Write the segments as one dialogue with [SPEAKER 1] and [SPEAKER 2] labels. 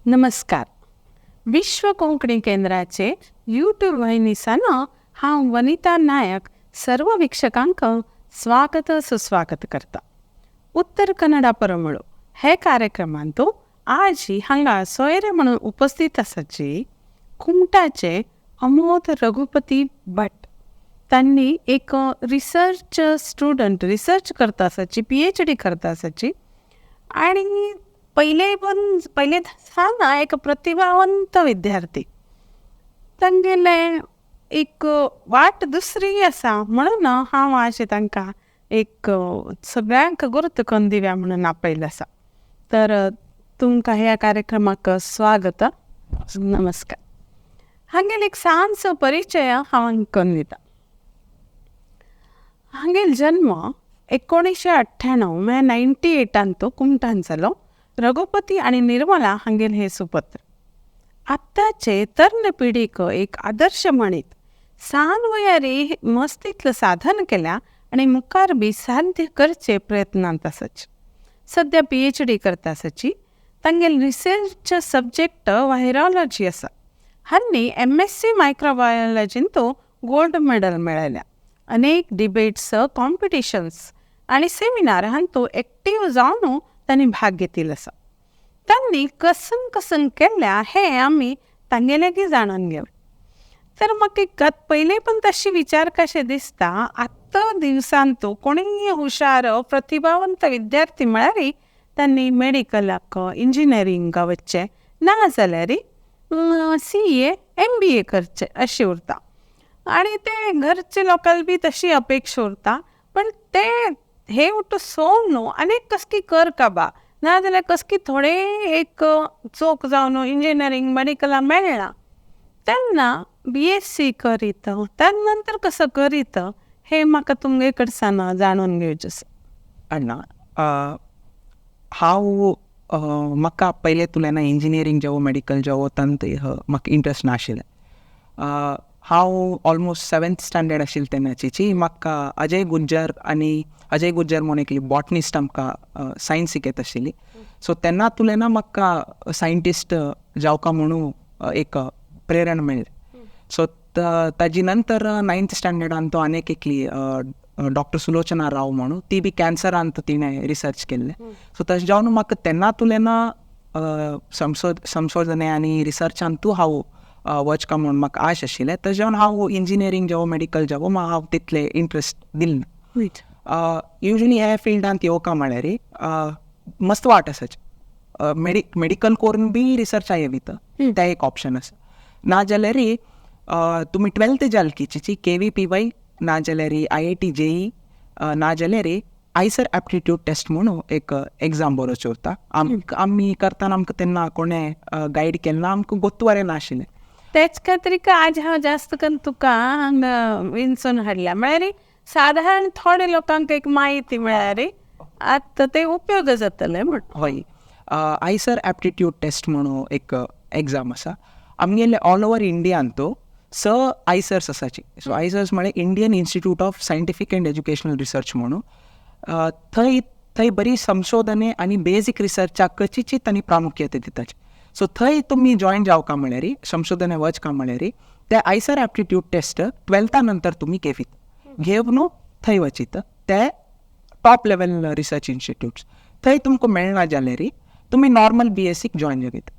[SPEAKER 1] नमस्कार. विश्व कोंकणी केंद्राचे यूट्यूब वाहिनीसान हांव वनिता नायक सर्व वीक्षकांक स्वागत सुस्वागत करता. उत्तर कन्नडा परमळो हे कार्यक्रमांत आज हांगा सोयरे म्हणून उपस्थित आसाची कुमटाचे अमोद रघुपती भट. त्यांनी एक रिसर्च करता आसाची PhD करता आसाची आणि पहिले ना एक प्रतिभावंत विद्यार्थी. तांगेले एक वाट दुसरी आसा म्हणून हांव आज तांकां एक सगळ्यांक गुर्त करून दिव्या म्हणून आपयलें आसा. तर तुमकां ह्या कार्यक्रमाक स्वागत. नमस्कार. हांगेल एक सांचो परिचय हांव करून दिता. हांगेल जन्म 1998 म्हणजे 98 कुमटान जालो. रघुपती आणि निर्मला हांगेल हे सुपुत्र. आत्ताचे तरुण पिढीक एक आदर्श म्हणीत सान वयारी मस्तीतलं साधन केल्या आणि मुखार बी साध्य करचे प्रयत्नांत आसाची. सध्या PhD करता आसाची. तांगेल रिसर्च सब्जेक्ट व्हायरॉलॉजी आसा. हांनी MSc मायक्रोबायोलॉजींत गोल्ड मेडल मेळयल्या. अनेक डिबेट्स, कॉम्पिटिशन्स आणि सेमिनार हांतू एक्टिव्ह जावन त्यांनी भाग घेतिल्लो आसा. त्यांनी कसन केल्या हे आमी तांगेलेगी जाणून घेऊ. तर म्हाका पहिले पण तशी विचार कशे दिसता, आत्ता दिवसांत कोणीय हुशार प्रतिभावंत विद्यार्थी म्हळ्यार त्यांनी मेडिकलाक इंजिनियरिंग वच्चे ना जाल्यार CA MBA करचे अशी उरता. आणि ते घरचे लोकांक बी तशी अपेक्षा उरता. पण ते हे उठ सोड न्हू आनीक कसकी कर काबा ना जाल्यार कसकी थोडे एक चोक जावन इंजिनियरिंग मेडिकला मेळना तेन्ना BSc करीत त्या नंतर कसं करीत हे म्हाका तुमगे कडसान जाणून घेवचें आसा.
[SPEAKER 2] अण्णा हांव म्हाका पयले तुलें ना इंजिनियरींग जावो मेडिकल जावो तांत म्हाका इंट्रस्ट नाशिल्लें. हांव ऑलमोस्ट 7th स्टँडर्ड आशिल्लें तेन्नाची म्हाका अजय गुज्जर म्हणून एक बॉटनिस्ट आमकां सायन्स शिकयत आशिल्ली. सो तेन्ना तुलें ना म्हाका सायंटिस्ट जावका म्हणून एक प्रेरण मेळ्ळी. सो ताजी नंतर 9th स्टँडर्डान तो आनीक एकली डॉक्टर सुलोचना राव म्हणून ती बी कॅन्सरांत तिणें रिसर्च केल्लें. सो तशें जावन म्हाका तेन्ना तुलें ना संशोधने आनी रिसर्चांतू हांव वचका म्हणून म्हाका आश आशिल्लें. तशें जावन हांव इंजिनियरींग जावो मेडिकल जावो हांव तितलें इंट्रस्ट दिलना. युजली ह्या फिल्डांत येवका म्हळ्यार मस्त वाट आसाची. मेडिकल करून बी रिसर्चा येवीत तें एक ऑप्शन आसा. ना जाल्यार तुमी 12th जालकीची KVPY ना जाल्यार IIT JEE ना जाल्यार आयसर एप्टिट्यूड टेस्ट म्हणून एक एग्जाम बरोवचें उरता. आमी करतना आमकां तेन्ना कोणें गायड केलें ना, आमकां गोत्तवारें नाशिल्लें.
[SPEAKER 1] तेच खातीर आज हांव जास्त करून तुका हांगा विंचून हाडल्या. म्हळ्यार साधारण थोडे लोकांक एक म्हायती मेळ्ळ्यार आतां ते उपयोग जातले म्हण.
[SPEAKER 2] हय, आयसर एप्टिट्यूड टेस्ट म्हणून एक एग्जाम आसा. आमगेले ऑल ओवर इंडियान आयसर्स आसाची. सो आयसर्स म्हळ्यार Indian institute of scientific and educational research म्हणून. थंय बरी संशोधने आनी बेजीक रिसर्चाक चिचीत आनी प्रामुख्यते दिताची. सो थंय तुमी जॉयन जावका म्हळ्यार संशोधने वचका म्हळ्यार ते आयसर एप्टिट्यूड टेस्ट 12th नंतर तुमी घेवन थंय वचीत. ते टॉप लेवल रिसर्च इन्स्टिट्यूट्स. थंय तुमकां मेळना जाल्यार तुमी नॉर्मल BSc जॉयन जावीत.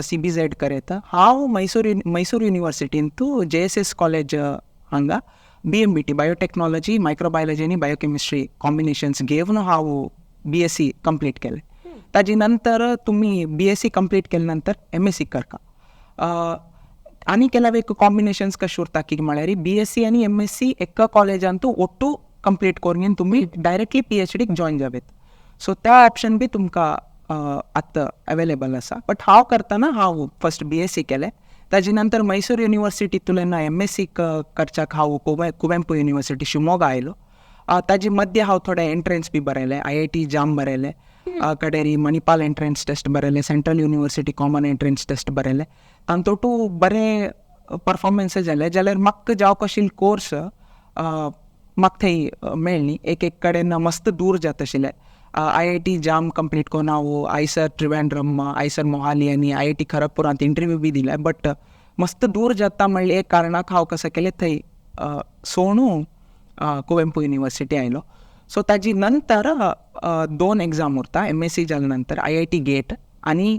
[SPEAKER 2] CBZ करेत. हांव मैसूर युनिवर्सिटींत JSS कॉलेज हांगा BMBT बायोटेक्नॉलॉजी मायक्रोबायोलॉजी आनी बायोकेमिस्ट्री कॉम्बिनेशन्स घेवन हांव BSc कंप्लीट केलें. ताजे नंतर तुमी BSc कंप्लीट केले नंतर MSc करता. आनी केल्यार एक कॉम्बिनेशन्स कशें उरता की म्हळ्यार BSc आनी MSc एका कॉलेजांत ओट्टू कंप्लीट करून तुमी डायरेक्टली PhDक जॉयन जावेत. सो त्या ऑप्शन बी तुमकां आत्तां अवेलेबल आसा. बट हांव करतना हांव फस्ट BSc केलें. ताजे नंतर मैसूर युनिवर्सिटींतल्यान MSc करच्याक हांव कुवेंपू युनिवर्सिटी शिमोगा आयलो. ताजे मध्य हांव थोडे एंट्रन्स बी बरयले. IIT जाम बरयले. कडेरी मणिपाल एंट्रन्स टेस्ट बरयले. Central university common entrance test बरयले. तातूंतू बरे परफॉर्मन्स जाले जाल्यार म्हाका जावंक आशिल्ली कोर्स म्हाका थंय मेळ्ळी. एक कडेन मस्त दूर जाता आशिल्लें. IIT जाम कंप्लीट करून हांव आयसर ट्रिवेंड्रम आयसर मोहाली आनी IIT खरगपुरांत इंटरव्यू बी दिले बट मस्त दूर जाता म्हणले एक कारणाक हांव कशें केलें थंय सोणू कुवेंपू युनिवर्सिटी आयलो. सो ताजी नंतर 2 एग्जाम उरता MSc जाल्या नंतर IIT गेट आनी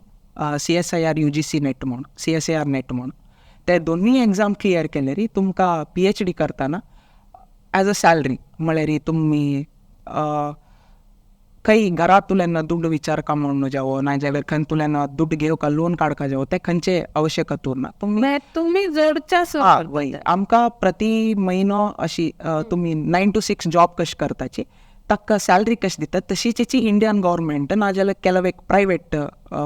[SPEAKER 2] CSIR UGC नेट म्हूण CSIR नेट म्हूण ते दोन्ही एग्जाम क्लियर केल्यार तुमकां PhD करतना एज अ सॅलरी म्हळ्यार तुमी खंय घरांतल्यान दुड्ड विचारका म्हणून जावो नाजाल्यार खंयतल्यान दुड्ड घेवका लोन काडका जावो ते खंयचे आवश्यकता उरना.
[SPEAKER 1] तुम्ही जोडच्या
[SPEAKER 2] आमकां प्रति म्हयनो अशी तुमी 9 to 6 जॉब कशी करताची ताका सॅलरी कशी दितात तशीची इंडियन गव्हर्मेंट नाजाल्यार ಕೆಲವೇ प्रायवेट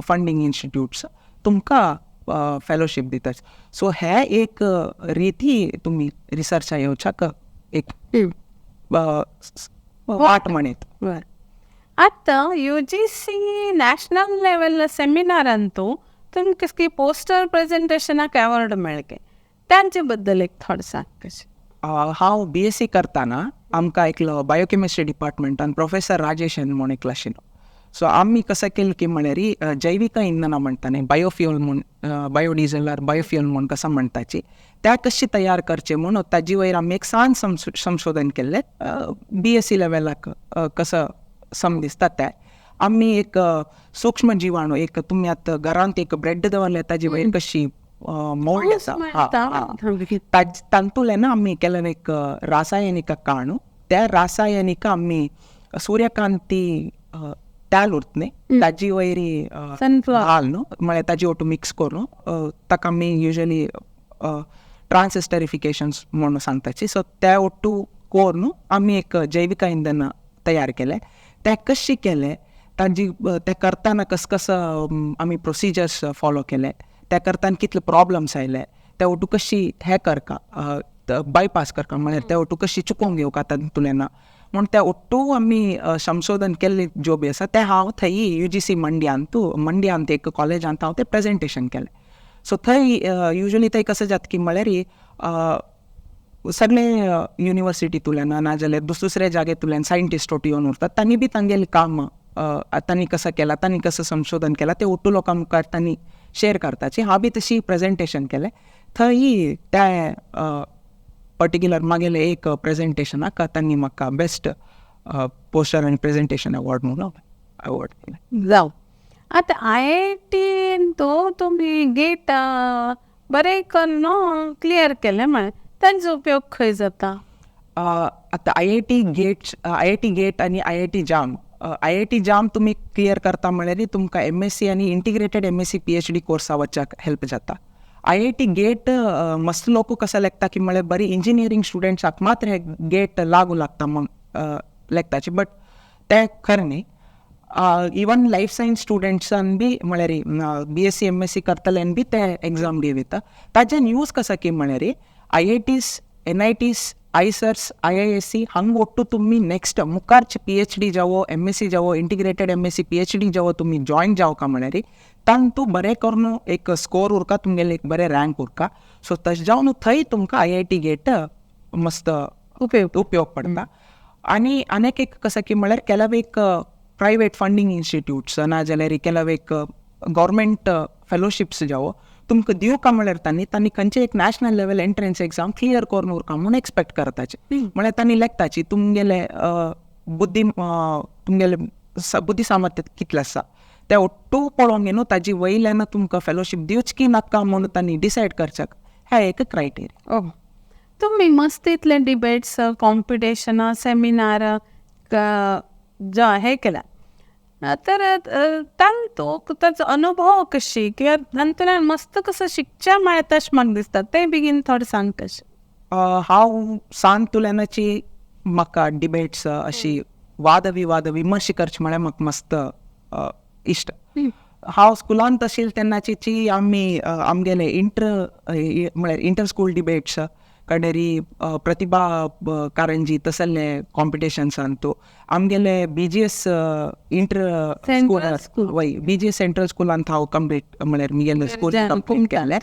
[SPEAKER 2] फंडींग इन्स्टिट्यूट्स तुमकां फेलोशीप दितात. सो हे एक रिती तुमी रिसर्चा येवच्याक एक वाट म्हणत.
[SPEAKER 1] आता UGC नॅशनल लेवल सेमिनारांतू तुमकां पोस्टर प्रेझेंटेशनाक अवॉर्ड मेळके तांचे बद्दल एक थोडें सांग कशें.
[SPEAKER 2] हांव BSc करतना आमकां एकलो बायोकेमिस्ट्री डिपार्टमेंटान प्रोफेसर राजेशन म्हूण एकलो आशिल्लो. सो आमी कशें केलें की म्हळ्यार जैवीक इंधनां म्हणटाले बायोफ्युअल म्हूण बायोडिझल बायोफ्युअल म्हूण कसं म्हणटाची त्या कशी तयार करचे म्हणून ताजे वयर आमी एक सान संशोधन केल्लें BSc लेवलाक कसं समदिसता ते आमी एक सूक्ष्म जिवाणू एक तुमी आतां घरांत एक ब्रेड दवरले ताजे वयर कशी मोल्ड आसा तांतुल्यान आमी केलें एक रासायनिक काणू त्या रासायनिक आमी सूर्यकांती तेल उरता न्ही ताजी वयरी घाल न्हू म्हळ्यार ताजी ओटू मिक्स करून ताका आमी युजली ट्रान्सिस्टरिफिकेशन्स म्हणून सांगताची. सो त्या ओटू कोरून आमी एक जैवीक इंधन तयार केलें. ते कशें केलें ताजी ते करतना कसं आमी प्रोसिजर्स फॉलो केले ते करतना कितले प्रॉब्लम्स आयले ते ओटू कशी हे करका बायपास करता म्हळ्यार ते ओटू कशी चुकोवंक घेवका तातूंतल्यान म्हूण ते ओट्टू आमी संशोधन केल्ले जो बी आसा ते हांव थंय UGC मंड्यांत एक कॉलेजांत हांव तें प्रेझेंटेशन केलें. सो थंय युजली थंय कशें जाता की म्हळ्यार सगळे युनिवर्सिटींतल्यान नाजाल्यार दुसरे जाग्यातल्यान सायंटिस्ट ओटी येवन उरतात तांणी बी तांगेलें काम तांणी कसं केलां तांणी कसं संशोधन केलां ते ओटू लोकां मुखार तांणी शेअर करताची. हांव बी तशी प्रेझेंटेशन केलें थंय ते पर्टिक्युलर मागेलें एक प्रेझेंटेशनाक तांणी म्हाका बेस्ट पोस्टर आनी प्रेझेंटेशन अवॉर्ड म्हणून अवॉर्ड केलें.
[SPEAKER 1] जावं आतां IIT तुमी गेट बरें करून क्लियर केलें म्हळ्यार तांचो उपयोग खंय जाता.
[SPEAKER 2] आतां IIT गेट आनी IIT जाम तुमी क्लियर करता म्हळ्यार तुमकां MSc आनी इंटिग्रेटेड MSc PhD कोर्सा वचपाक हेल्प जाता. IIT गेट मस्त लोक कसं लागता की म्हळ्यार बरी इंजिनियरींग स्टुडंट्साक मात्र हे गेट लागू लागता म्हूण लागताचे बट ते खरें न्ही. इवन लायफ सायन्स स्टुडंट्सान बी म्हळ्यार BSc MSc करतल्यान बी ते एग्जाम दिता. ताच्यान यूज कसा की म्हळ्यार IITs NITs आयसर्स IISc हांगा ओट्टू तुमी नेक्स्ट मुखारचे PhD जावो MSc जावो इंटिग्रेटेड MSc PhD जावो तुमी जॉयन जावका म्हळ्यार तांतू बरें करून एक स्कोर उरका तुमगेले एक बरें रँक उरका. सो तशें जावन थंय तुमकां IIT गेट मस्त उपयोग पडटा. आनी आनीक एक कसं की म्हळ्यार केल्यार एक प्रायवेट फंडींग इन्स्टिट्यूट्स नाजाल्यार केल्यार एक गव्हर्मेंट फेलोशिप्स जावो तुमकां दिवका म्हळ्यार तांणी खंयचे एक national level entrance exam clear करून उरका म्हणून एक्सपेक्ट करताचे. म्हळ्यार तांणी लेखताची तुमगेले तुमगेले बुद्धी सामर्थ्य कितलें आसा ते ओट्टू पळोवंक न्हू ताजी वयल्यान तुमकां फेलोशीप दिवची की नाका म्हणून तांणी डिसायड करच्याक हे एक क्रायटेरिया.
[SPEAKER 1] तुमी मस्त इतले डिबेट्स कॉम्पिटिशनां सेमिनार हे केल्या तर ताचो अनुभव कशी किंवा तांतूंतल्यान मस्त कसं शिकच्या मेळटा अशें म्हाका दिसता तें बेगीन थोडें सांग कशें.
[SPEAKER 2] हांव सांतुल्यानाची म्हाका डिबेट्स अशी वाद विमर्श करचे म्हळ्यार म्हाका मस्त इश्ट. हांव स्कुलांत आशिल्लें तेन्नाची आमी आमगेले म्हळ्यार इंटर स्कूल डिबेट्स कडेरी प्रतिभा कारंजी तसले कॉम्पिटिशन्सांत आमगेले BGS इंटर स्कूल वय BGS सेंट्रल स्कुलांत हांव कंप्लीट म्हळ्यार म्हगेलें स्कूल कंप्लीट केलें.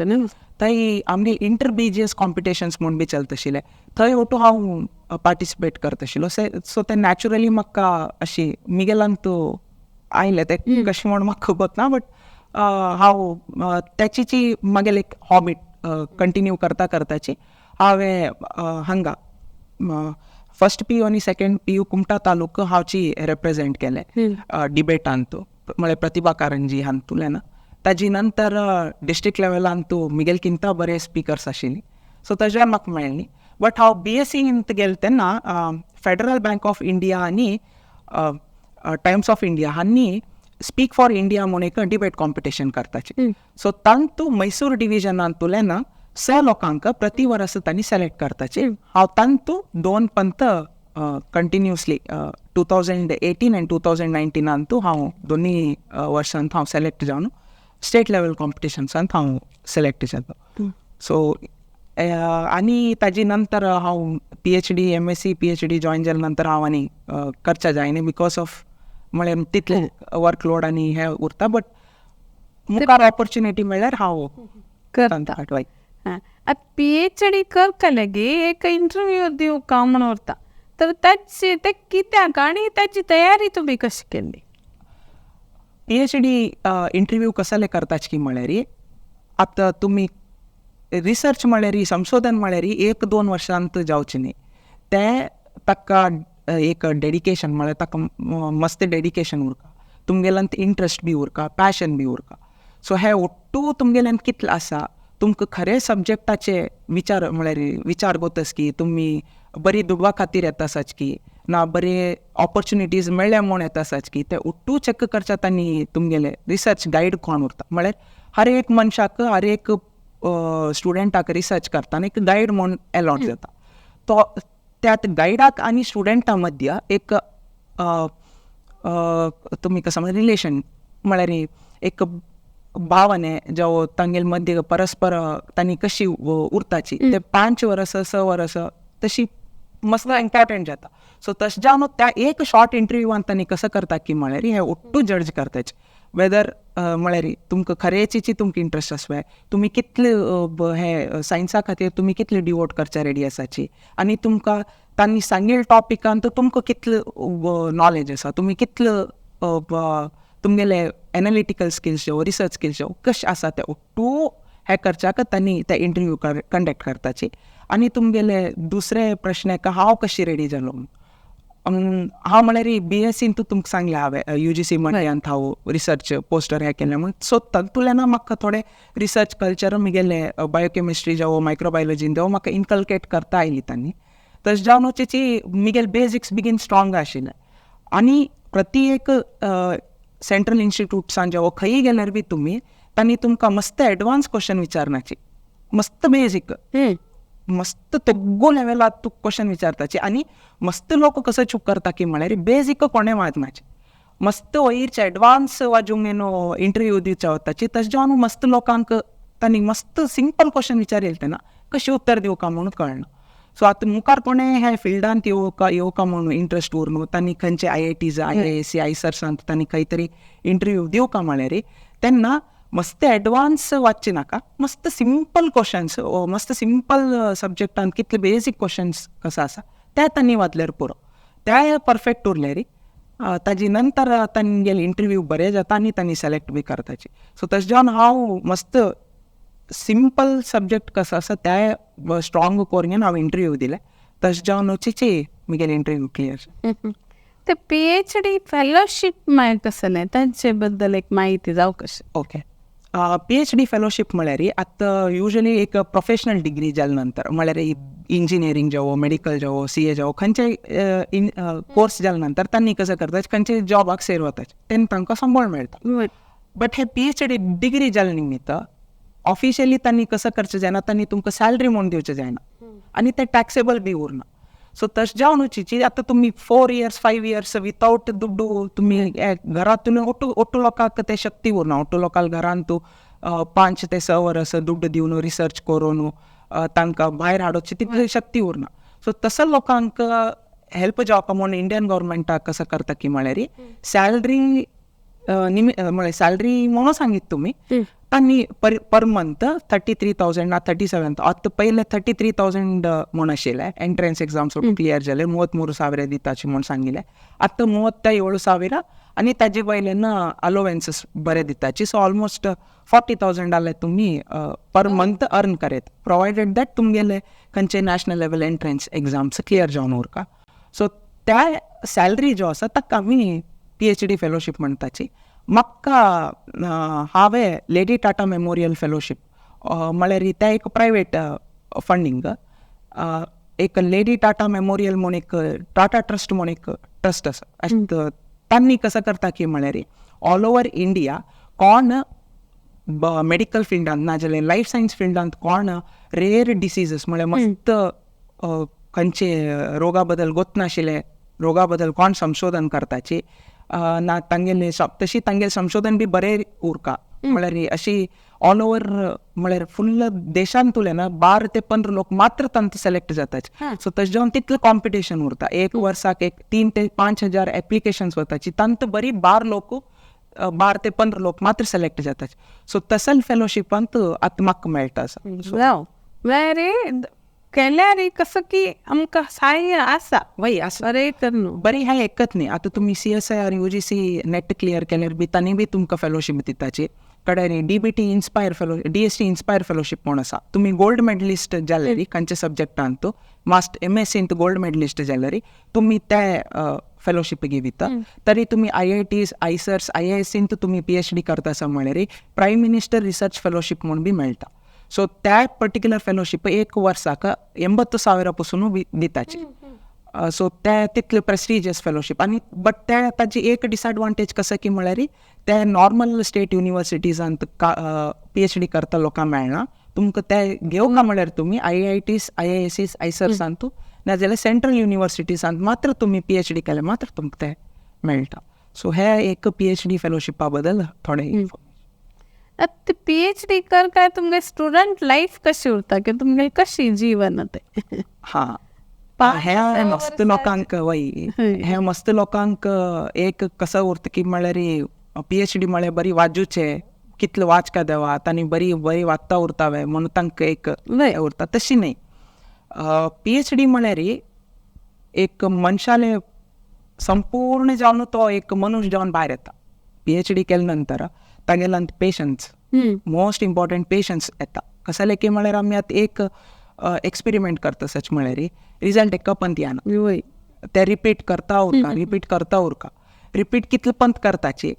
[SPEAKER 2] थंय आमगे इंटर BGS कॉम्पिटिशन्स म्हूण बी चलता आशिल्ले. थंय ओटू हांव पार्टिसिपेट करत आशिल्लो सो ते नॅचरली म्हाका अशी मिगेलांतू आयले ते कशें म्हूण म्हाका खबर ना बट हांव त्याची जी मागेली एक हॉबी कंटिन्यू करताची हांवें हांगा फर्स्ट PU आनी सेकंड PU कुमटा तालुका हांवची रिप्रेझेंट केले डिबेटांतू म्हळ्यार प्रतिभा कारंजी हांतुले ना ताजी नंतर डिस्ट्रिक्ट लेवलांतू मिगेल किंता बरे स्पिकर्स आशिल्ली सो ताज्यान म्हाका मेळ्ळी बट हांव BSc गेले तेन्ना फेडरल बँक ऑफ इंडिया आनी टायम्स ऑफ इंडिया हांनी स्पीक फॉर इंडिया म्हणून एक डिबेट कॉम्पिटिशन करताचे सो तांतू मैसूर डिविजनांतुले ना 6 लोकांक प्रति वर्स तांणी सिलेक्ट करताचे हांव तांतू 2 पंत कंटिन्युअसली 2018 आनी 2019 हांव दोनी वर्सांत हांव सिलेक्ट जावन स्टेट लेवल कॉम्पिटिशन्सांत हांव सिलेक्ट जालो सो आनी ताजी नंतर हांव PhD MSc PhD जॉइन जाले नंतर हांव आनी करचें जायना बिकॉज ऑफ म्हळ्यार तितले वर्कलोड आनी हे उरता बट मुखार ऑपॉर्च्युनिटी मेळ्ळ्यार हांव
[SPEAKER 1] करता
[SPEAKER 2] फाटवाय
[SPEAKER 1] PhD करतलेगी एक इंटरव्यू दिवंक म्हणून उरता तर ताची ते कित्याक आनी ताची तयारी तुमी कशी केल्ली
[SPEAKER 2] PhD इंटरव्यू कसले करताच की म्हळ्यार आतां तुमी रिसर्च म्हळ्यार संशोधन म्हळ्यार 1-2 वर्सांत जावचें न्ही ते ताका एक डेडिकेशन म्हळ्यार ताका मस्त डेडिकेशन उरता तुमगेल्यान इंट्रस्ट बी उरता पॅशन बी उरता सो हे ओट्टू तुमगेल्यान कितलें आसा तुमकां खरे सब्जेक्टाचे विचार गोतस की तुमी बरी दुडवा खातीर येता आसाच की ना बरे ऑपॉर्च्युनिटीज मेळ्ळे म्हूण येता आसाच की ते ओट्टू चॅक करच्यात आनी तुमगेले रिसर्च गायड कोण उरता म्हळ्यार हर एक मनशाक हर एक स्टुडंटाक रिसर्च करतना एक गायड म्हूण अलॉट जाता तो त्यात गायडाक आनी स्टुडंटा मध्य एक तुमी कसं रिलेशन म्हळ्यार एक भावने जावं तांगेल मध्य परस्पर तांणी कशी उरताची ते 5 वर्स 6 वर्स तशी मस्त इम्पॉर्टंट जाता सो तशें जावन त्या एक शॉर्ट इंटरव्यूवान तांणी कसं करता की म्हळ्यार हे ओट्टू जज करताचे वेदर म्हळ्यार तुमकां खरेचीची तुमकां इंट्रस्ट आसवाय तुमी कितले हे सायन्सा खातीर तुमी कितले डिवोट करचे रेडी आसाची आनी तुमकां तांणी सांगेल टॉपिकांत तुमकां कितले नॉलेज आसा तुमी कितले तुमगेले एनालिटिकल स्किल्स जावं रिसर्च स्किल्स जावं कशें आसा ते ओट्टू हे करच्याक तांणी ते इंटरव्यू कंडक्ट करताची आनी तुमगेले दुसरे प्रश्नाक हांव कशी रेडी जालो हांव म्हळ्यार BSc तुमकां सांगलें हांवें UGC मध्यांत हांव रिसर्च पोस्टर हे केलें म्हणून सो तातूंतल्यान म्हाका थोडे रिसर्च कल्चर म्हगेले बायोकेमिस्ट्री जावं मायक्रोबायोलॉजीन जावं म्हाका इनकल्केट करता आयली तांणी तशें जावन वचची म्हगेले बेजिक्स बेगीन स्ट्रॉंग आशिल्ले आनी प्रति एक सेंट्रल इन्स्टिट्यूट्सान जावं खंयी गेल्यार बी तुमी तांणी तुमकां मस्त एडवान्स क्वेश्चन विचारनाची मस्त बेजीक मस्त तेग्गो लेवलात तूं क्वेश्चन विचारताची आनी मस्त लोक कसो चूक करता की म्हळ्यार बेजीक कोणें वाचनाचे मस्त वयरचे एडवान्स वाजूंक न्हू इंटरव्यू दिवच्या वताची तशें जावन मस्त लोकांक तांणी मस्त सिंपल क्वेश्चन विचारिल्ले तेन्ना कशें उत्तर दिवका म्हणून कळना सो आतां मुखार कोणें हे फिल्डांत येवका म्हणून इंट्रस्ट उरनू तांणी खंयचे IITs IISc आयसर्सांत तांणी खंय तरी इंटरव्यू दिवका म्हळ्यार तेन्ना मस्त एडवान्स वाचचे नाका मस्त सिंपल क्वेश्चन्स मस्त सिंपल सब्जेक्टांत कितले बेजीक क्वेश्चन्स कसो आसा ते तांणी वाचल्यार पुरो ते परफेक्ट उरले ताजी नंतर तांगेले इंटरव्यू बरे जाता आनी तांणी सिलेक्ट बी करताचे सो तशें जावन हांव मस्त सिंपल सब्जेक्ट कसो आसा ते स्ट्रॉंग करून हांव इंटरव्यू दिले तशें जावन वचची म्हगेले इंटरव्यू क्लियर
[SPEAKER 1] ते PhD फेलोशीप म्हळ्यार कसलें तांचे बद्दल एक म्हायती जावं कशें
[SPEAKER 2] ओके PhD फेलोशीप म्हळ्यार आतां युजली एक प्रोफेशनल डिग्री जाले नंतर म्हळ्यार इंजिनियरींग जावं मेडिकल जावं CA जावं खंयचे कोर्स जाले नंतर तांणी कसं करता खंयचे जॉबाक सेर वताचे तेन्ना तांकां संबळ मेळटा बट हे PhD डिग्री जाले निमित्त ऑफिशियली तांणी कसं करचें जायना तांणी तुमकां सॅलरी म्हूण दिवचें जायना आनी ते टॅक्सेबल बी उरना सो तशें जावन वचची आतां तुमी 4 years 5 years विथावट दुड्डू तुमी घरांत ओट्टू लोकांक ते शक्ती उरना ओट्टू लोकांक घरांत तूं 5 ते 6 वर्स दुड्ड दिवन रिसर्च करून तांकां भायर हाडोवची तितली शक्ती उरना सो तसो लोकांक हेल्प जावपा म्हणून इंडियन गव्हर्मेंटाक कसं करता की म्हळ्यार सॅलरी म्हळ्यार सॅलरी म्हणून सांगीत तुमी आनी पर मंथ 33,000 ना 37,000 आतां पयले 33,000 म्हूण आशिल्ले एंट्रन्स एग्जाम्स क्लियर जाले 33,000 दिताचे म्हूण सांगिल्ले आतां 37,000 आनी ताजे वयल्यान अलोवेन्सीस बरे दिताचे सो ऑलमोस्ट 40,000 जाले तुमी पर मंथ अर्न करेत प्रोवायडेड दॅट तुमगेले खंयचे national level entrance exams clear जावन उरका सो त्या सॅलरी जो आसा ताका आमी PhD फेलोशीप म्हणटाची म्हाका हांवें लेडी टाटा मेमोरियल फेलोशीप म्हळ्यार तें एक प्रायवेट फंडींग एक लेडी टाटा मेमोरियल म्हूण एक टाटा ट्रस्ट म्हूण एक ट्रस्ट आसा तांणी कसं करता की म्हळ्यार ऑल ओवर इंडिया कोण मेडिकल फिल्डांत नाजाल्यार लायफ सायन्स फिल्डांत कोण रेअर डिसीजीस म्हळ्यार मस्त खंयचे रोगा बद्दल गोतनाशिल्ले रोगा बद्दल कोण संशोधन करताची ना तांगेले तशी तांगेले संशोधन बी बरें उरका म्हळ्यार अशी ऑल ओवर म्हळ्यार फुल्ल देशांत तुले ना 12 ते 15 लोक मात्र तांत सिलेक्ट जाताचे सो तशें जावन तितलें कॉम्पिटिशन उरता एक वर्साक एक 3 ते 5,000 एप्लिकेशन्स वताची तांत बरी 12 ते 15 लोक मात्र सिलेक्ट जाताचे सो तसल फेलोशिपांत आतां म्हाका मेळटा
[SPEAKER 1] म्हळ्यार केल्यार कसं की आमकां सहाय्य आसा
[SPEAKER 2] वय आसा
[SPEAKER 1] बरें तर न्हू
[SPEAKER 2] बरी हें एकच न्ही आतां तुमी CSIR UGC नेट क्लियर केल्यार बी तांणी बी तुमकां फेलोशीप दिताची कडेन DBT inspire DST inspire fellowship म्हूण आसा तुमी गोल्ड मेडलिस्ट जाल्यार खंयच्या सब्जेक्टांत MSc गोल्ड मेडलिस्ट जाल्यार तुमी ते फेलोशीप घेता तरी तुमी IITs ICERs IISc तुमी PhD करता आसा म्हळ्यार प्रायम मिनिस्टर रिसर्च फेलोशीप म्हूण बी मेळटा सो त्या पर्टिक्युलर फेलोशीप एक वर्साक 80,000 पसून दिताची सो ते तितले प्रेस्टिजियस फेलोशीप आनी बट ते ताची एक डिसएडवांटेज कसं की म्हळ्यार ते नॉर्मल स्टेट युनिवर्सिटीजांत PhD करता लोकांक मेळना तुमकां ते घेवंक म्हळ्यार तुमी IITs IIScs ICERसांत नाजाल्यार सेंट्रल युनिवर्सिटीजांत मात्र तुमी PhD केले मात्र तुमकां ते मेळटा सो हे एक PhD फेलोशिपा बद्दल थोडे
[SPEAKER 1] ते PhD कर काय तुमगे स्टुडंट लाईफ कशी उरता की तुमगे कशी जीवन ते
[SPEAKER 2] हे मस्त लोकांक वय हे मस्त लोकांक एक कसं उरता की म्हळ्यार PhD म्हळ्यार बरी वाजूचे कितले वाचका देवात आनी बरी वाचता उरतावे म्हणून तांकां एक उरता तशी न्ही PhD म्हळ्यार एक मनशाले संपूर्ण जावन तो एक मनुष्य जावन भायर येता PhD केले नंतर तागेल्यान पेशन्स मोस्ट इम्पॉर्टंट पेशन्स येता कसले की म्हळ्यार आमी आतां एक एक्सपेरिमेंट करता सच म्हळ्यार रिजल्ट एका पंत येना ते रिपीट करता उरका रिपीट कितले पंत करताचे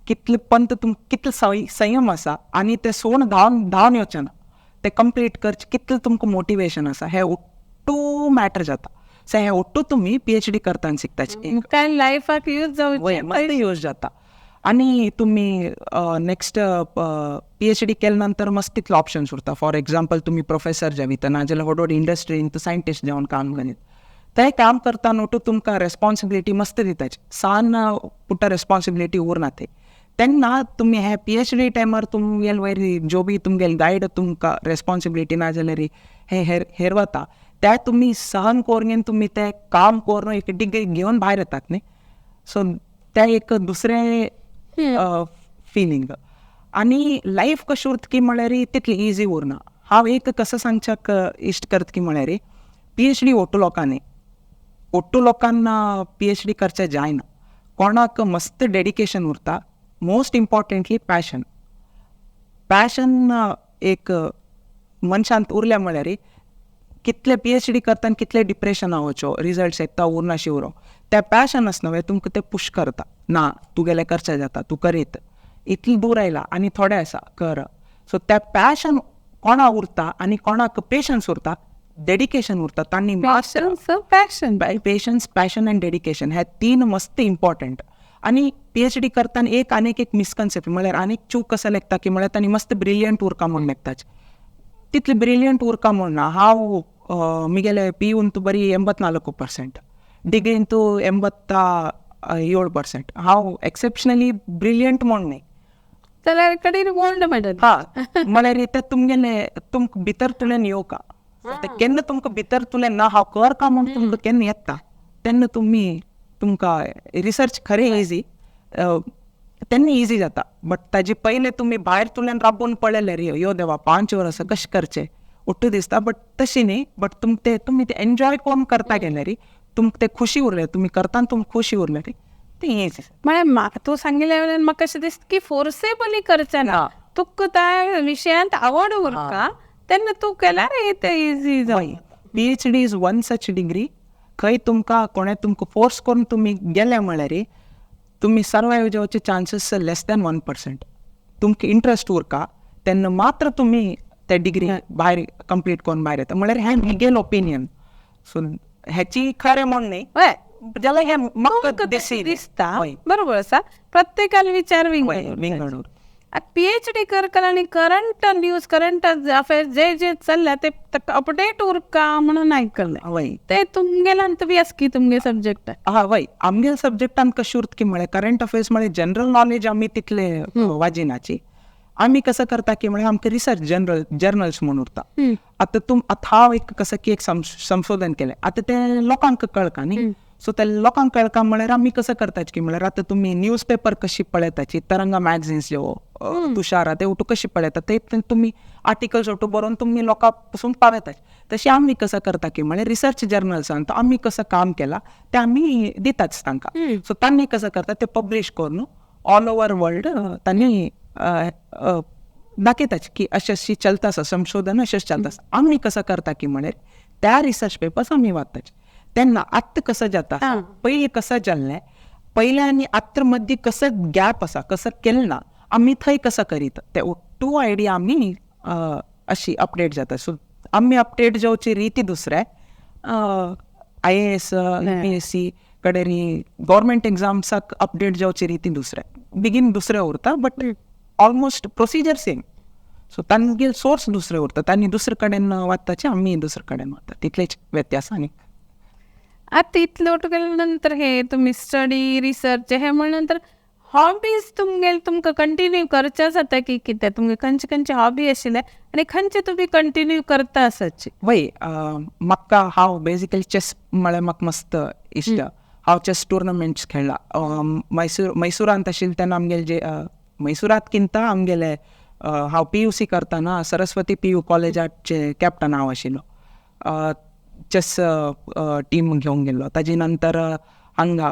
[SPEAKER 2] कितले पंत कितले संयम आसा आनी ते सोड धांवन येवचे ना ते कंप्लीट करचे कितले तुमकां मोटिवेशन आसा हे ओट्टू मॅटर जाता सो हे ओट्टू तुमी PhD करताना शिकताचे
[SPEAKER 1] काय लायफाक यूज जावं
[SPEAKER 2] यूज जाता आनी तुमी नेक्स्ट PhD केले नंतर मस्त तितले ऑप्शन्स उरता फॉर एग्जाम्पल तुमी प्रोफेसर जाविता नाजाल्यार व्हड इंडस्ट्रींत सायंटिस्ट जावन काम करीत ते काम करता नोटू तुमकां रेस्पॉन्सिबिलिटी मस्त दिताची सान पुट्टा रेस्पॉन्सिबिलिटी उरना ते तेन्ना तुमी हे PhD टायमार तुमगेले वयर जो बी तुमगेले गायड तुमकां रेस्पॉन्सिबिलिटी नाजाल्यार हे हेर वता ते तुमी सहन करून तुमी ते काम करून एक डिग्री घेवन भायर येतात न्ही सो ते एक दुसरें फिलींग आनी लायफ कशी उरता की म्हळ्यार तितली इजी उरना हांव एक कसं सांगच्याक इश्ट करता की म्हळ्यार PhD ओट्टू लोकांना PhD करचें जायना कोणाक मस्त डेडिकेशन उरता मोस्ट इम्पॉर्टंटली पॅशन एक मनशांत उरल्या म्हळ्यार कितले PhD करतना कितले डिप्रेशना वचो रिजल्ट्स येता उरना शिवरो ते पॅशन आसना वे तुमकां ते पुश करता ना तुगेलें करचें जाता तूं करीत इतली दूर आयला आनी थोडें आसा कर सो ते पॅशन कोणा उरता आनी कोणाक पेशन्स उरता डेडिकेशन उरता तांणी पेशन्स पॅशन आनी डेडिकेशन हे 3 मस्त इम्पॉर्टंट आनी PhD करतना एक आनीक एक मिसकन्सेप्ट म्हळ्यार आनीक चूक कसं लेखता की म्हळ्यार तांणी मस्त ब्रिलियंट उरका म्हूण लेखताचे तितले ब्रिलियंट उरका म्हूण ना हांव म्हगेले PUन तूं बरी 84% डिग्रीन तूं 87% हांव एक्सेप्शनली ब्रिलियंट म्हूण न्ही
[SPEAKER 1] जाल्यार कडेन गोल्ड मेडल
[SPEAKER 2] म्हळ्यार ते तुमगेले तुमकां भितर तुलेन येवका केन्ना तुमकां भितर तुलें ना हांव करता म्हूण तुमकां केन्ना येता तेन्ना तुमकां रिसर्च खरें इजी त्यांनी इझी जाता. बट ताजे पयले तुमी भायर तुल्यान राबून पळयले रे, यो देवा 5 वर्सां कशें करचें उट्टू दिसता. बट तशी न्ही. बट तुमी ते एन्जॉय कोरून करता गेले रे, तुमकां ते खुशी उरले, तुमी करता तुमकां खुशी उरले रे, ते इझी.
[SPEAKER 1] म्हळ्यार तूं सांगिल्ल्या वेळार म्हाका अशें दिसता की फोर्सेबली करचें ना. तुका त्या विशयांत आवड उरता तेन्ना तूं केल्यार ते इझी जावं.
[SPEAKER 2] PhD is one such degree खंय तुमकां कोणें तुमकां फोर्स करून तुमी गेले म्हळ्यार तुमी सर्वायव जावचे चान्सीस लेस दॅन 1%. तुमकां इंट्रस्ट उरका तेन्ना मात्र तुमी ते डिग्री भायर कंप्लीट करून भायर येता. म्हळ्यार हें म्हगेल ओपिनियन. सो हेची खरें म्हण न्ही, जाल्यार हें म्हाका
[SPEAKER 1] दिसता बरोबर आसा. प्रत्येकान विचार
[SPEAKER 2] विंगडून.
[SPEAKER 1] PhD करकल आनी करंट न्यूज करंट अफेअर्स जे चल्ल्या ते अपडेट उरका म्हणून आयकल्लें.
[SPEAKER 2] वय
[SPEAKER 1] ते तुमगेल्यान बी आस की तुमगे सब्जेक्ट.
[SPEAKER 2] वय आमगे सब्जेक्टान कशें उरता की म्हळ्यार करंट अफेअर्स म्हळ्यार जनरल नॉलेज आमी तितले वाजिनाची. आमी कसं करता की म्हळ्यार आमकां रिसर्च जर्नल्स म्हणून उरता. आतां हांव एक कसं की एक संशोधन केलें. आतां तें लोकांक कळका न्ही. सो ते लोकांक कळका म्हळ्यार आमी कसं करताचे की म्हळ्यार आतां तुमी न्यूज पेपर कशी पळयताची, तरंगा मॅगझिन्स ज्यो तुषारा ते उठू कशी पळयता ते तुमी आर्टिकल्स उठू बरोवन तुमी लोकां पासून पावयताचे. तशें आमी कसं करता की म्हळ्यार रिसर्च जर्नल्सान आमी कसं काम केलां तें आमी दिताच तांकां. सो तांणी कसं करता ते पब्लीश करून ऑल ओवर वर्ल्ड तांणी दाखयताचे की अशें चलता आसा संशोधन अशें चलता आसा. आमी कसं करता की म्हळ्यार त्या रिसर्च पेपर्स आमी वाचताचे. तेन्ना आत्तां कसं जाता पयलीं कसं जाल्लें पयलें आनी आत्तां मदीं कसं गॅप आसा कसं केलें ना आमी थंय कसं करीत ते टू आयडिया आमी अशी अपडेट जाता. सो आमी अपडेट जावची रिती दुसरे IAS UPSC कडेन गव्हर्मेंट एग्जाम्साक अपडेट जावची रिती दुसरे बेगीन दुसरे उरता. But almost procedure same. So तांगेल सोर्स दुसरे उरता. तांणी दुसरे कडेन वाचताचे आमी दुसरे कडेन वाचता. तितलेच व्यत्यास. आनी
[SPEAKER 1] आता इतलें उठ गेल्या नंतर हे तुम्ही स्टडी रिसर्च हे म्हणल्या नंतर हॉबीज तुमकां कंटिन्यू करचे जाता की कितें तुमगे खंयचे हॉबी आशिल्ले आनी खंयचे तुमी कंटिन्यू करता आसाचे.
[SPEAKER 2] वय म्हाका हांव बेजिकली चॅस म्हळ्यार म्हाका मस्त इश्ट. हांव चॅस टुर्नामेंट्स खेळ्ळा. मैसुरांत आशिल्ले तेन्ना आमगेले जे मैसुरांत किंता आमगेले हांव PUC करतना सरस्वती PU कॉलेजाचे कॅप्टन हांव आशिल्लो. चॅस टीम घेवन गेल्लो. ताजे नंतर हांगा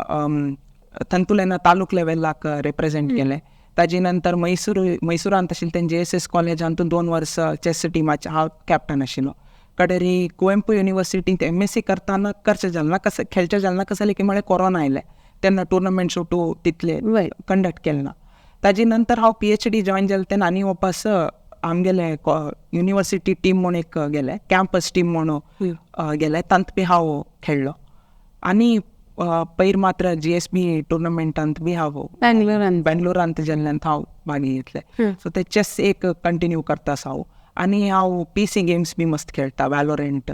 [SPEAKER 2] तंतुलेना तालूक लेवलाक रिप्रेझेंट केलें. ताजे नंतर मैसुरांत आशिल्ले तेंचे JSS कॉलेजांत 2 वर्सां चॅस टिमाचे हांव कॅप्टन आशिल्लो. कडेरी कुवेंपू युनिवर्सिटींत MSc करतना करचें जालें ना. कसं खेळचें जालें ना कसं जालें की म्हळ्यार कोरोना आयलें तेन्ना टुर्नामेंट सुटू तितले कंडक्ट केले ना. ताजे नंतर हांव PhD जॉयन जालें तेन्ना आनी वापस आमगेले युनिवर्सिटी टीम म्हणून एक गेले कॅम्पस टीम म्हणून गेले तांत बी हांव खेळ्ळो. आनी पयर मात्र GSB टुर्नामेंटांत बी हांव बेंगलोरांत जाल्ल्यान हांव भाग घेतले. सो ते चॅस एक कंटिन्यू करता हांव. आनी हांव PC गेम्स बी मस्त खेळटा. वॅलोरंट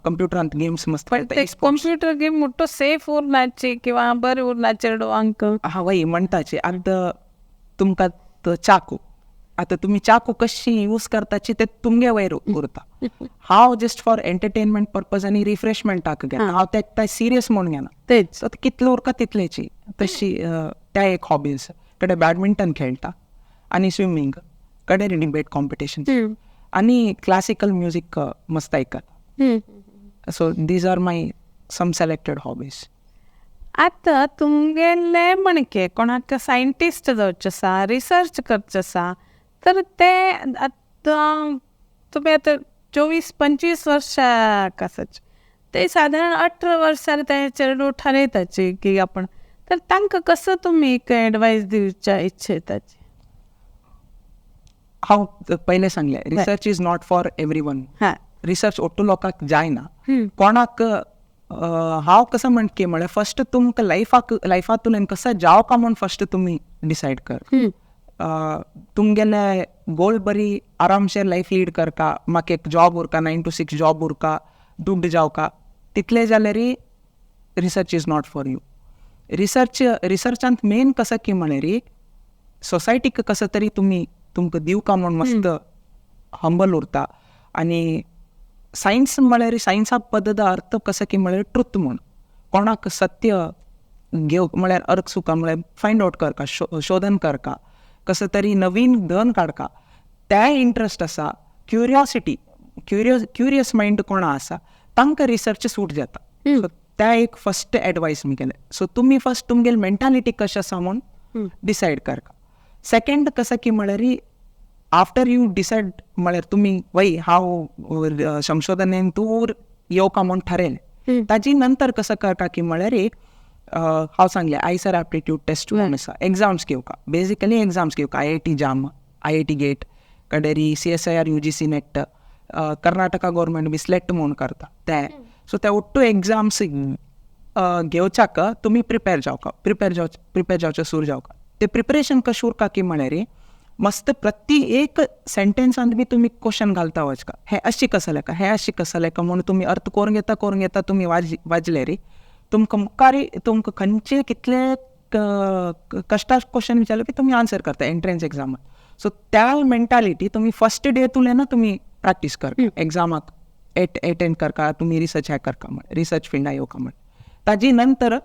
[SPEAKER 2] कंप्युटरांत गेम्स मस्त खेळटा.
[SPEAKER 1] कंप्युटर गेम मोठो सेफ उरनाचे किंवा बरें उरनाचे अंक
[SPEAKER 2] वय म्हणटाचे. आतां तुमकां चाकू आतां तुमी चाकू कशी यूज करताची ते तुमगे वयर उरता. हांव जस्ट फॉर एंटरटेनमेंट पर्पज आनी रिफ्रेशमेंटाक घेता. हांव ते सिरियस म्हणून घेना. तेच कितलें उरता तितलेची तशी त्या एक हॉबीज कडेन बॅडमिंटन खेळटा आनी स्विमींग कडेन डिबेट कॉम्पिटिशन आनी क्लासिकल म्युजीक मस्त आयकता. So these are my some selected hobbies.
[SPEAKER 1] आतां तुमगेले म्हणके कोणाक सायंटिस्ट जावचें आसा रिसर्च करचें आसा तर ते आतां तुमी आतां 24-25 वर्सां आसाचे ते सादारण 18 वर्सां ते चेडूं थारयताचे की आपण तर तांकां कसो तुमी एक एडवायस दिवच्या इच्छिताचे.
[SPEAKER 2] हांव पयलें सांगलें research is not for everyone. Research Ottu लोकांक जायना. कोणाक हांव कसं म्हण की म्हळ्यार फस्ट तुमकां लायफांतून कसं जावं का म्हूण फस्ट तुमी डिसायड कर. तुमगेले गोल बरी आरामशेर लायफ लीड करका. म्हाका एक जॉब उरका 9 to 6 जॉब उरका दुड्ड जावका तितले जाल्यार research is not for you. रिसर्चांत मेन कसं की म्हळ्यार सोसायटीक कसं तरी तुमकां दिवका म्हूण मस्त हंबल उरता. आनी सायन्स म्हळ्यार सायन्साक पद्दत अर्थ कसं की म्हळ्यार ट्रूथ म्हूण कोणाक सत्य घेवक म्हळ्यार अर्क सुका म्हळ्यार फायंड आउट करका शोधन करका कसं तरी नवीन धन काडका त्या इंट्रस्ट आसा क्युरियोसिटी क्युरियस मायंड कोणा आसा तांकां रिसर्च सूट जाता सो त्या एक फर्स्ट एडवायस मी केलें सो तुमी फर्स्ट तुमगेली मेंटालिटी कशी आसा म्हूण डिसायड करका सेकंड कसं की म्हळ्यार आफ्टर यू डिसायड म्हळ्यार तुमी वय हांव संशोधनेन दूर येवका म्हूण थारयलें ताजी नंतर कसं करता की म्हळ्यार हांव सांगलें आयसर एप्टिट्यूड टेस्ट म्हणून आसा एग्जाम्स घेवका बेजिकली एग्जाम्स घेवका IIT जाम IIT गेट कडेरी CSIR UGC NET Karnataka government बी सिलेक्ट म्हणून करता ते सो ते ಒಟ್ಟು एग्जाम्स घेवच्याक तुमी प्रिपेर जावचे सुरू जावका ते प्रिपरेशन कशें उरका की म्हळ्यार मस्त प्रति एक सेंटेन्सान बी तुमी क्वेश्चन घालता वचका हे अशी कसं लेका हे अशी कसं लेका म्हणून तुमी अर्थ करून घेता तुमी वाजले रे तुमकां मुखार तुमकां खंयचे कितले कश्टा क्वेश्चन विचारले की तुमी आन्सर करता एंट्रन्स एग्जामाक सो त्या मेंटालिटी तुमी फर्स्ट डे तुलें तुमी प्रॅक्टीस करता एग्जामाक अटेंड करका तुमी रिसर्च हे करका म्हण रिसर्च फिल्डा येवका म्हण ताजी नंतर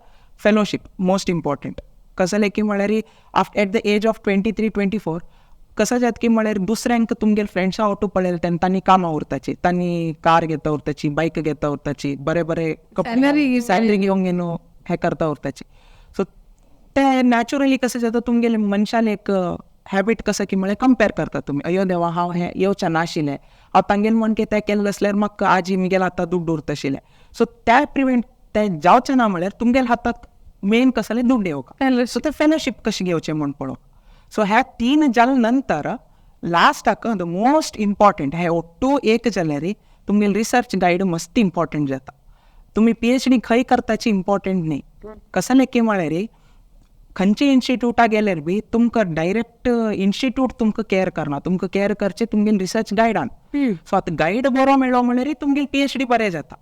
[SPEAKER 2] फेलोशीप मोस्ट इम्पॉर्टंट कसं जालें की म्हळ्यार एट द एज ऑफ 23-24 कसं जाता की म्हळ्यार दुसऱ्यांक तुमगेले फ्रेंड्सां ऑटो पळयले तेन्ना तांणी कामां उरताची तांणी कार घेता उरताची बायक घेता उरताची बरे सॅलरी घेवंक न्हू हे करता उरताची सो ते नॅचरली कसं जाता तुमगेले मनशान एक हॅबीट कसं की म्हळ्यार कंपेर करता तुमी अयो देवा हांव हें येवचें नाशिल्लें हांव तांगेले म्हण तें केलें आसल्यार म्हाका आज मुगेले आतां दुड्ड उरतशिल्लें सो त्या प्रिवेंट तें जावचें ना म्हळ्यार तुमगेले हाताक मेन कसं जालें दुड्ड येवका सो तें फेलोशीप कशें घेवचें म्हूण पळोवप सो ह्या 3 जाले नंतर लास्टाक द मोस्ट इम्पॉर्टंट हे ಒಟ್ಟು एक जाल्यार तुमगेले रिसर्च गायड मस्त इम्पॉर्टंट जाता तुमी PhD खंय करताची इम्पॉर्टंट न्ही कसं जालें की म्हळ्यार खंयच्या इन्स्टिट्यूटाक गेल्यार बी तुमकां डायरेक्ट इन्स्टिट्यूट तुमकां केअर करना तुमकां केअर करचें तुमगेले रिसर्च गायडान सो आतां गायड बरो मेळ्ळो म्हळ्यार तुमगेली PhD बरें जाता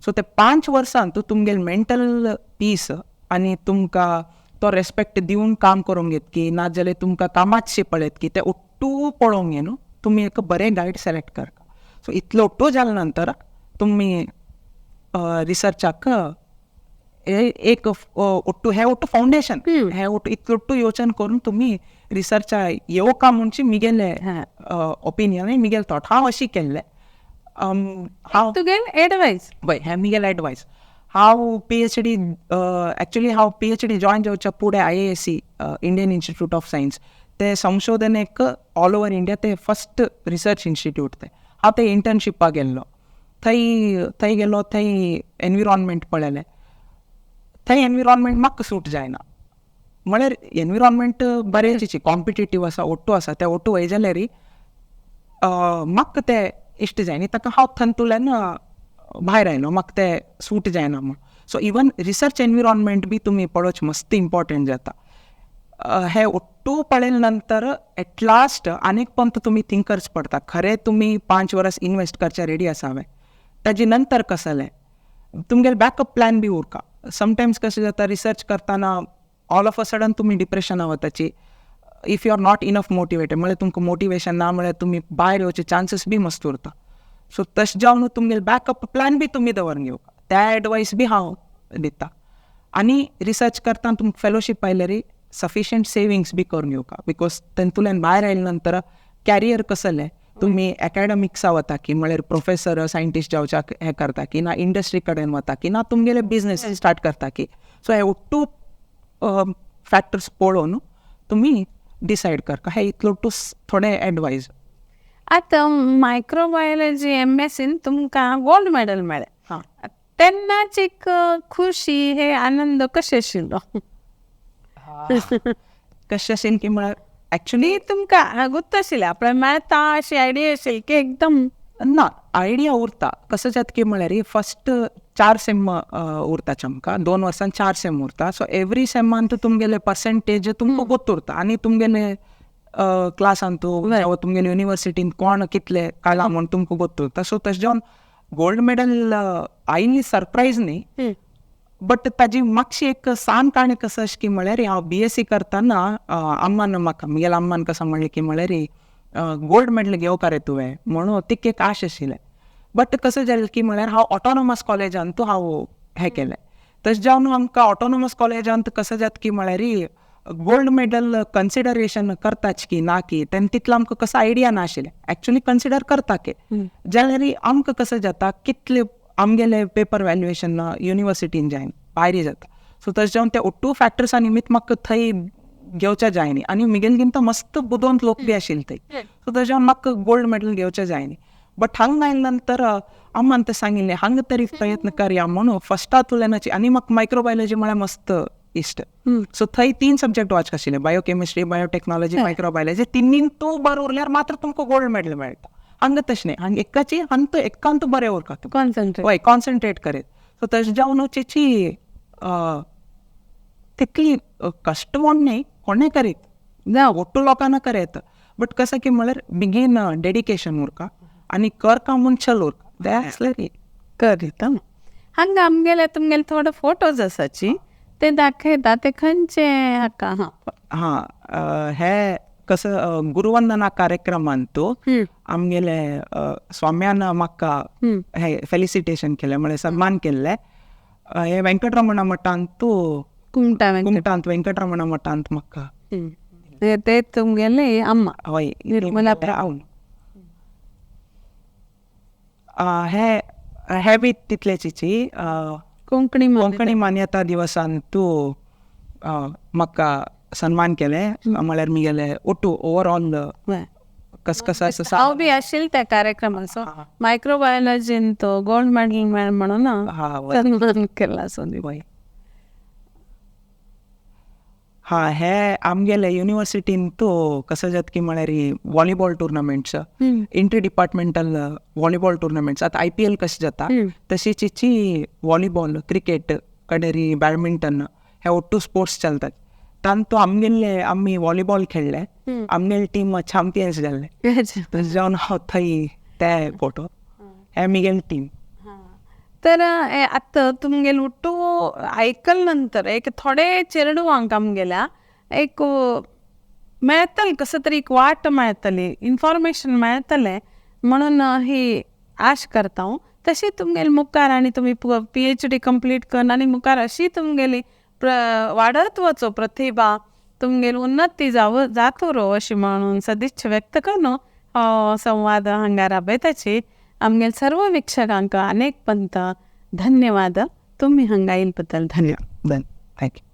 [SPEAKER 2] सो ते 5 वर्सांत तुमगेले मेंटल पीस आनी तुमकां तो रेस्पेक्ट दिवन काम करूंक घेत की ना जाल्यार तुमकां कामाचशें पळयत की ते ಒಟ್ಟು पळोवंक घे न्हू तुमी एक बरें गायड सिलेक्ट करता सो इतलो ಒಟ್ಟು जाले नंतर तुमी रिसर्चाक एक ಒಟ್ಟು हे ಒಟ್ಟು फावंडेशन हे ಒಟ್ಟು इतलो ಒಟ್ಟು योचन करून तुमी रिसर्चा येवका म्हणचे मिगेले ओपिनियन मिगेले थॉट हांव अशी केल्लें हांव
[SPEAKER 1] तुगेले एडवायस
[SPEAKER 2] बय हे मिगेले एडवायस हांव PhD एक्चुअली हांव PhD जॉयन जावच्या फुडें IISc Indian institute of science ते संशोधनेक ऑल ओवर इंडिया ते फर्स्ट रिसर्च इन्स्टिट्यूट ते हांव ते इंटर्नशिपाक गेल्लो थंय गेलो थंय एनविरॉन्मेंट पळयलें थंय एनविरॉन्मेंट म्हाका सूट जायना म्हळ्यार एनविरॉन्मेंट बरेंची कॉम्पिटेटीव आसा ಒಟ್ಟು आसा ते ಒಟ್ಟು वय जाल्यार म्हाका ते इश्ट जायना ताका हांव थंतुल्यान भायर आयलो म्हाका ते सूट जायना म्हूण सो इवन रिसर्च एनविरॉन्मेंट बी तुमी पळोवचें मस्त इम्पॉर्टंट जाता हे ಒಟ್ಟು पळयले नंतर एट लास्ट आनीक पंत तुमी थिंक करचें पडटा खरें तुमी 5 वर्स इन्वेस्ट करचे रेडी आसा हांवें ताजे नंतर कशें जालें तुमगेले बॅकअप प्लॅन बी उरका समटायम्स कशें जाता रिसर्च करतना ऑल ऑफ अ सडन तुमी डिप्रेशना वताची if you are not enough motivated म्हळ्यार तुमकां मोटिवेशन ना म्हळ्यार तुमी भायर येवचे चान्सीस बी मस्त उरता सो तशें जावन तुमगेले बॅकअप प्लॅन बी तुमी दवरून घेवका त्या एडवायस बी हांव दिता आनी रिसर्च करतना तुमकां फेलोशीप आयल्यार सफिशियंट सेविंग्स बी करून घेवका बिकॉज तेंतुल्यान भायर आयले नंतर कॅरियर कसं जालें तुमी एकाडेमिक्सा वता की म्हळ्यार प्रोफेसर सायंटिस्ट जावच्याक हें करता की ना इंडस्ट्री कडेन वता की ना तुमगेले बिजनेस स्टार्ट करता की सो हे ಒಟ್ಟು फॅक्टर्स पळोवन तुमी डिसायड करता हे इतलो टू थोडे एडवायस
[SPEAKER 1] आतां मायक्रोबायोलॉजी MSc तुमकां गोल्ड मेडल मेळ्ळें तेन्नाच एक खुशी हे आनंद कशें आशिल्लो
[SPEAKER 2] कशें आशिल्लें की म्हळ्यार एक्चुली
[SPEAKER 1] तुमकां गुर्त आशिल्लें आपल्याक मेळटा अशी आयडिया आशिल्ली की एकदम
[SPEAKER 2] ना आयडिया उरता कसं जाता की म्हळ्यार फर्स्ट 4 सेम उरताचे आमकां 2 वर्सान 4 सेम उरता सो एवरी सेमांत तुमगेले पर्सेंटेज तुमकां गोत उरता आनी तुमगेले क्लासान तूं तुमगेले युनिवर्सिटीन कोण कितले काला म्हूण तुमकां गोत उरता सो तशें जावन गोल्ड मेडल आयिल्ली सरप्रायज न्ही बट ताजी मातशी एक सान काणी कसं अशें की म्हळ्यार हांव BSc करतना अम्मान म्हाका म्हगेल्या अम्मान कसं म्हणलें की म्हळ्यार गोल्ड मेडल घेवका रे तुवें म्हणून तिका एक आश आशिल्लें बट कसं जालें की म्हळ्यार हांव ऑटोनॉमस कॉलेजान हांव हें केलें तशें जावन आमकां ऑटोनॉमस कॉलेजांत कशें जाता की म्हळ्यार गोल्ड मेडल कन्सिडरेशन करताच की ना की तेन्ना तितलो आमकां कसो आयडिया नाशिल्लें एक्चुली कन्सिडर करता की जाल्यार आमकां कशें जाता कितले आमगेले पेपर वॅल्युएशन युनिवर्सिटीन जायना भायरी जाता सो तशें जावन ते ओट्टू फॅक्टर्सा निमित्त म्हाका थंय घेवचें जाय न्ही आनी म्हगेलेगिंत मस्त बुदोवंत लोक बी आशिल्ले थंय सो तशें जावन म्हाका गोल्ड मेडल घेवचें जाय न्ही बट हांगा आयले नंतर अम्मान ते सांगिल्लें हांगा तरी प्रयत्न करया म्हणून फस्टांतल्यानच आनी म्हाका मायक्रोबायोलॉजी म्हळ्यार मस्त इश्ट सो थंय 3 सब्जेक्ट वाचक आशिल्ले बायोकेमिस्ट्री बायोटेक्नॉलॉजी मायक्रोबायोलॉजी तिनीन तूं बरें उरल्यार मात्र तुमकां गोल्ड मेडल मेळटा हांगा तशें न्ही हांगा एकाची एकांत बरें उरता तूं
[SPEAKER 1] कॉन्सन्ट्रेट
[SPEAKER 2] हय कॉन्सन्ट्रेट करीत सो तशें जावन चिची तितली कश्ट म्हण न्ही कोणें करीत
[SPEAKER 1] जावं
[SPEAKER 2] ಒಟ್ಟು लोकांना करेत बट कसं की म्हळ्यार बेगीन डेडिकेशन उरका आनी करता म्हूण चल उरका दॅट्स लायक
[SPEAKER 1] करीत हांगा आमगेले तुमगेले थोडे फोटोज आसाची ते दाखयता ते खंयचे हाका
[SPEAKER 2] हां हे कसं गुरुवंदना कार्यक्रमान तू आमगेले स्वाम्यान म्हाका हे फेलिसिटेशन केलें म्हळ्यार सन्मान केल्ले हे वेंकटरमण मठांत तूं कुमटांत वेंकटरमण मठांत म्हाका
[SPEAKER 1] ते तुमगेले अम्मा
[SPEAKER 2] हय
[SPEAKER 1] निर्मला
[SPEAKER 2] हांव हे बी तितले चिची
[SPEAKER 1] कोंकणी
[SPEAKER 2] कोंकणी मान्यता दिवसान तूं म्हाका सन्मान केलें म्हळ्यार म्हगेले ओटू ओवरऑल कसं
[SPEAKER 1] हांव बी आशिल्लें त्या कार्यक्रमाक सो मायक्रोबायोलॉजीन तो गोल्ड मेडल मेळ म्हणून सन्मान केला सो
[SPEAKER 2] वय हां हे आमगेले युनिवर्सिटीन तूं कसं जाता की म्हळ्यार volleyball tournaments inter departmental volleyball tournaments आतां IPL कशें जाता तशी चिची वॉलीबॉल क्रिकेट कडेरी बॅडमिंटन हे ओट्टू स्पोर्ट्स चलतात तांतू आमी वॉलीबॉल खेळ्ळे आमगेली टीम चॅम्पियन्स जाल्ले तशें जावन हांव थंय ते फोटो हे म्हगेली टीम
[SPEAKER 1] तर आतां तुमगेले उट्टू आयकल नंतर एक थोडे चेडू हांगा आमगेल्या एक मेळटलें कसं तरी एक वाट मेळटली इन्फॉर्मेशन मेळटलें म्हणून ही आश करता हांव तशी तुमगेली मुखार आनी तुमी PhD कंप्लीट करून आनी मुखार अशी तुमगेली वाडत वचो प्रतिभा तुमगेली उन्नती जातलो अशी म्हणून सदिच्छा व्यक्त करून संवाद हांगा राबयताची आमगेले सर्व वीक्षकांक अनेक पंत धन्यवाद तुम्ही हांगा येयले बद्दल धन्यवाद
[SPEAKER 2] थँक्यू